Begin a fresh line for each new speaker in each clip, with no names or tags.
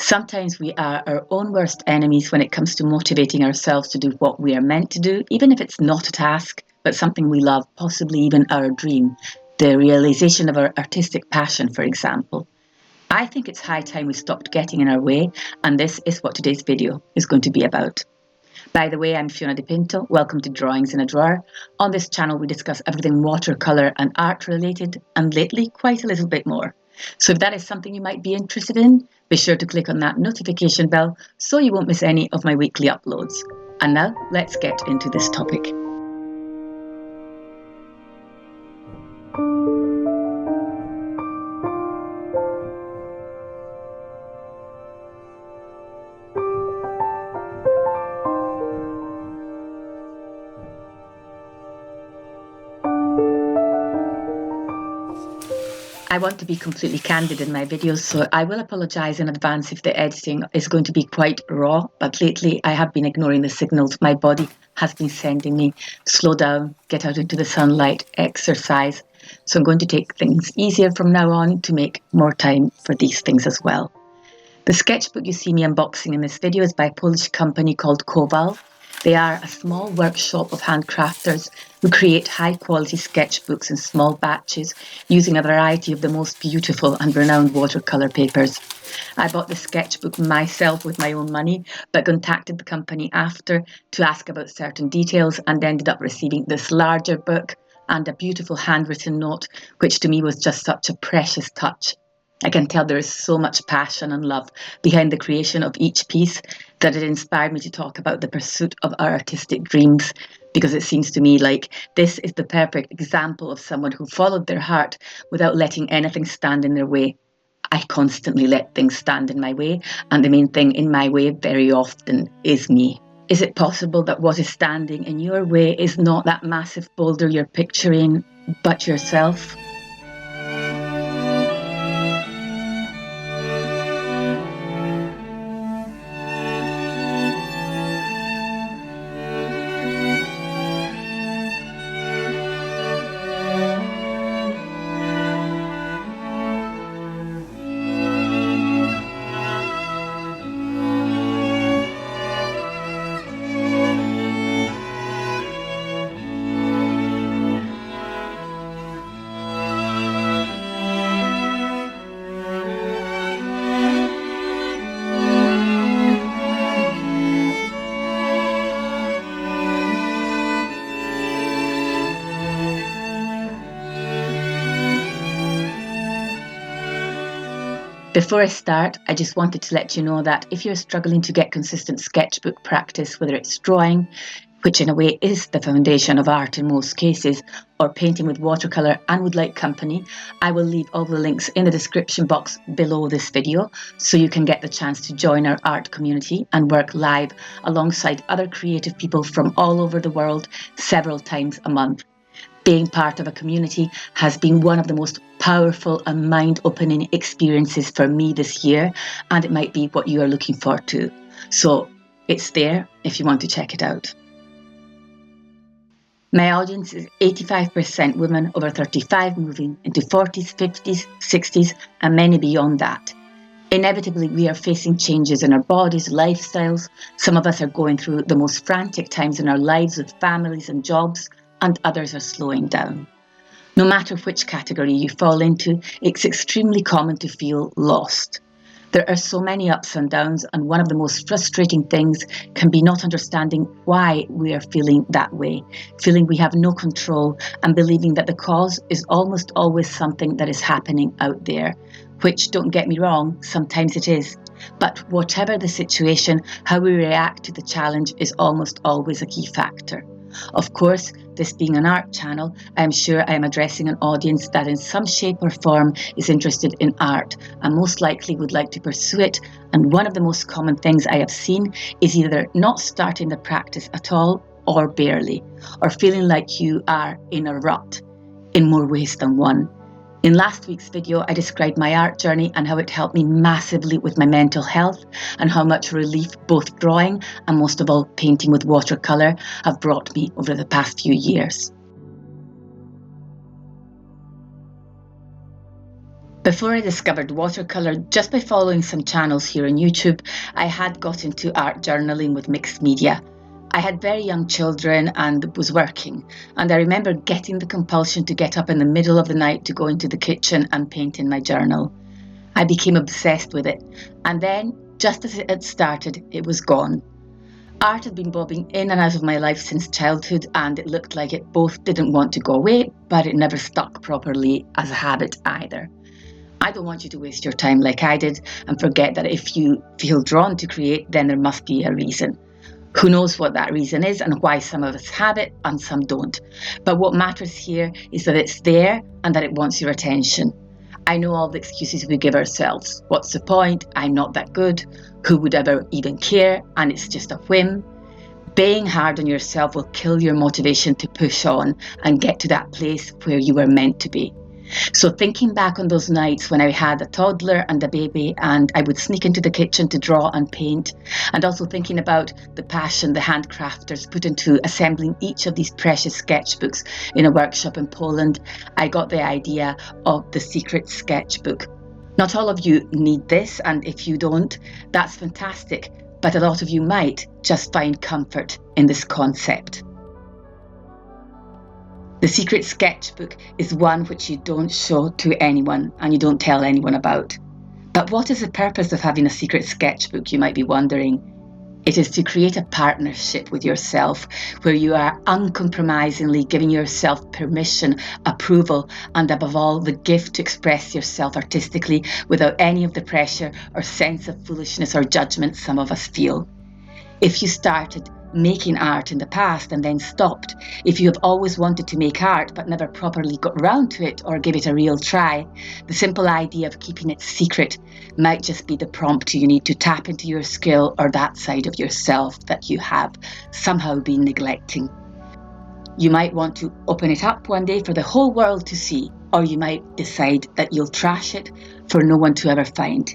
Sometimes we are our own worst enemies when it comes to motivating ourselves to do what we are meant to do, even if it's not a task, but something we love, possibly even our dream, the realization of our artistic passion, for example. I think it's high time we stopped getting in our way, and this is what today's video is going to be about. By the way, I'm Fiona Di Pinto. Welcome to Drawings in a Drawer. On this channel, we discuss everything watercolour and art related, and lately, quite a little bit more. So if that is something you might be interested in, be sure to click on that notification bell so you won't miss any of my weekly uploads. And now, let's get into this topic. I want to be completely candid in my videos, so I will apologise in advance if the editing is going to be quite raw, but lately I have been ignoring the signals my body has been sending me. Slow down, get out into the sunlight, exercise. So I'm going to take things easier from now on to make more time for these things as well. The sketchbook you see me unboxing in this video is by a Polish company called Kowal. They are a small workshop of handcrafters who create high-quality sketchbooks in small batches using a variety of the most beautiful and renowned watercolour papers. I bought the sketchbook myself with my own money, but contacted the company after to ask about certain details and ended up receiving this larger book and a beautiful handwritten note, which to me was just such a precious touch. I can tell there is so much passion and love behind the creation of each piece that it inspired me to talk about the pursuit of our artistic dreams, because it seems to me like this is the perfect example of someone who followed their heart without letting anything stand in their way. I constantly let things stand in my way, and the main thing in my way very often is me. Is it possible that what is standing in your way is not that massive boulder you're picturing, but yourself? Before I start, I just wanted to let you know that if you're struggling to get consistent sketchbook practice, whether it's drawing, which in a way is the foundation of art in most cases, or painting with watercolour and would like company, I will leave all the links in the description box below this video so you can get the chance to join our art community and work live alongside other creative people from all over the world several times a month. Being part of a community has been one of the most powerful and mind-opening experiences for me this year, and it might be what you are looking for too. So it's there if you want to check it out. My audience is 85% women over 35 moving into 40s, 50s, 60s, and many beyond that. Inevitably, we are facing changes in our bodies, lifestyles. Some of us are going through the most frantic times in our lives with families and jobs, and others are slowing down. No matter which category you fall into, it's extremely common to feel lost. There are so many ups and downs, and one of the most frustrating things can be not understanding why we are feeling that way, feeling we have no control and believing that the cause is almost always something that is happening out there, which, don't get me wrong, sometimes it is. But whatever the situation, how we react to the challenge is almost always a key factor. Of course, this being an art channel, I am sure I am addressing an audience that in some shape or form is interested in art and most likely would like to pursue it, and one of the most common things I have seen is either not starting the practice at all or barely, or feeling like you are in a rut in more ways than one. In last week's video, I described my art journey and how it helped me massively with my mental health, and how much relief both drawing and most of all painting with watercolour have brought me over the past few years. Before I discovered watercolour, just by following some channels here on YouTube, I had got into art journaling with mixed media. I had very young children and was working, and I remember getting the compulsion to get up in the middle of the night to go into the kitchen and paint in my journal. I became obsessed with it, and then, just as it had started, it was gone. Art had been bobbing in and out of my life since childhood, and it looked like it both didn't want to go away, but it never stuck properly as a habit either. I don't want you to waste your time like I did and forget that if you feel drawn to create, then there must be a reason. Who knows what that reason is and why some of us have it and some don't. But what matters here is that it's there and that it wants your attention. I know all the excuses we give ourselves. What's the point? I'm not that good. Who would ever even care? And it's just a whim. Being hard on yourself will kill your motivation to push on and get to that place where you were meant to be. So thinking back on those nights when I had a toddler and a baby and I would sneak into the kitchen to draw and paint, and also thinking about the passion the handcrafters put into assembling each of these precious sketchbooks in a workshop in Poland, I got the idea of the Secret Sketchbook. Not all of you need this, and if you don't, that's fantastic, but a lot of you might just find comfort in this concept. The Secret Sketchbook is one which you don't show to anyone and you don't tell anyone about. But what is the purpose of having a secret sketchbook, you might be wondering? It is to create a partnership with yourself where you are uncompromisingly giving yourself permission, approval, and above all, the gift to express yourself artistically without any of the pressure or sense of foolishness or judgment some of us feel. If you started making art in the past and then stopped, if you have always wanted to make art but never properly got round to it or give it a real try, the simple idea of keeping it secret might just be the prompt you need to tap into your skill or that side of yourself that you have somehow been neglecting. You might want to open it up one day for the whole world to see, or you might decide that you'll trash it for no one to ever find.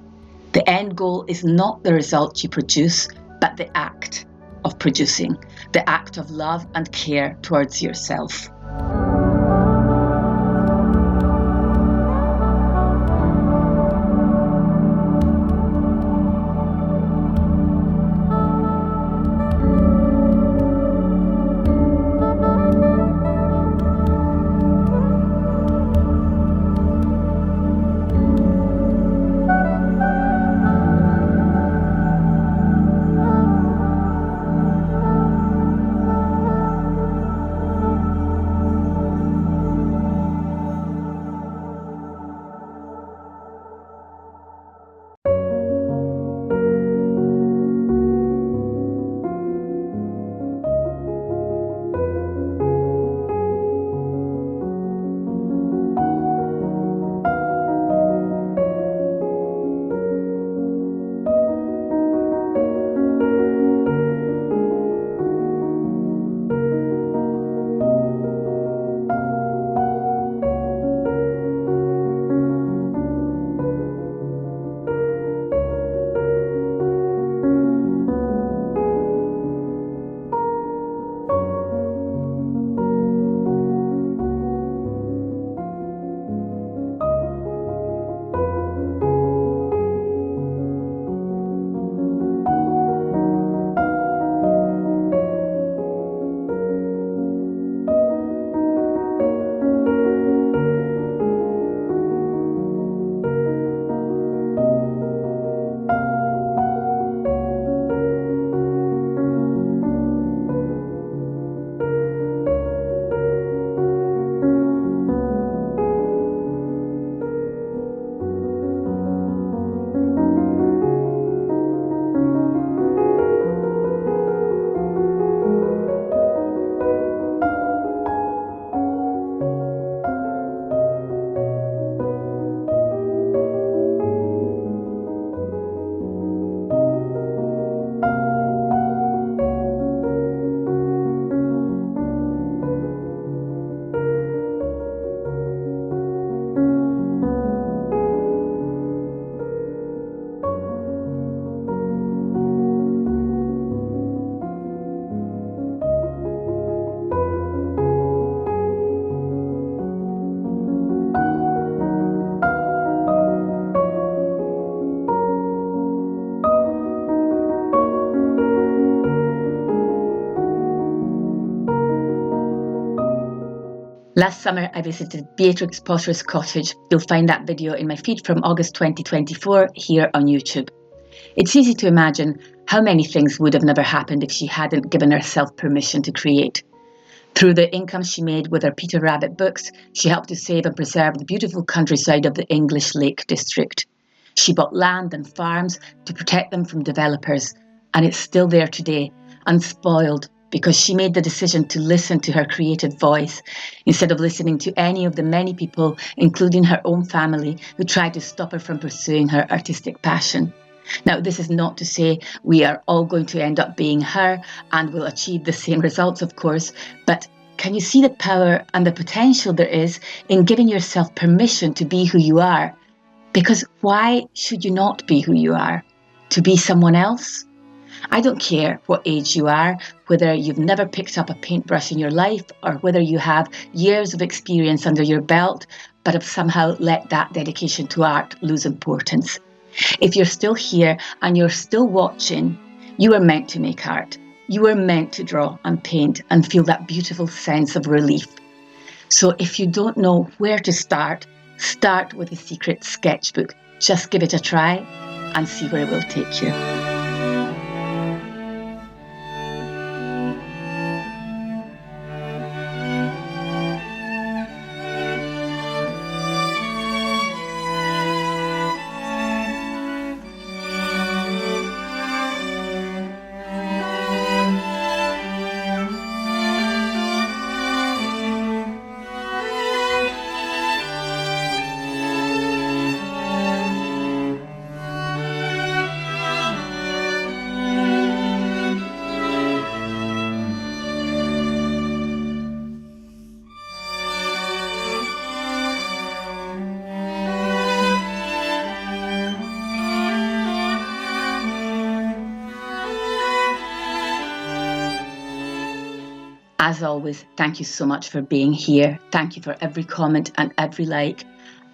The end goal is not the result you produce, but the act of producing, the act of love and care towards yourself. Last summer, I visited Beatrix Potter's cottage. You'll find that video in my feed from August 2024 here on YouTube. It's easy to imagine how many things would have never happened if she hadn't given herself permission to create. Through the income she made with her Peter Rabbit books, she helped to save and preserve the beautiful countryside of the English Lake District. She bought land and farms to protect them from developers, and it's still there today, unspoiled, because she made the decision to listen to her creative voice instead of listening to any of the many people, including her own family, who tried to stop her from pursuing her artistic passion. Now, this is not to say we are all going to end up being her and will achieve the same results, of course, but can you see the power and the potential there is in giving yourself permission to be who you are? Because why should you not be who you are? To be someone else? I don't care what age you are, whether you've never picked up a paintbrush in your life or whether you have years of experience under your belt, but have somehow let that dedication to art lose importance. If you're still here and you're still watching, you are meant to make art. You are meant to draw and paint and feel that beautiful sense of relief. So if you don't know where to start with the Secret Sketchbook. Just give it a try and see where it will take you. As always, thank you so much for being here. Thank you for every comment and every like.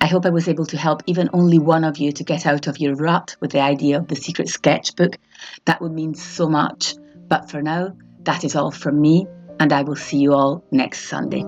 I hope I was able to help even only one of you to get out of your rut with the idea of the Secret Sketchbook. That would mean so much. But for now, that is all from me, and I will see you all next Sunday.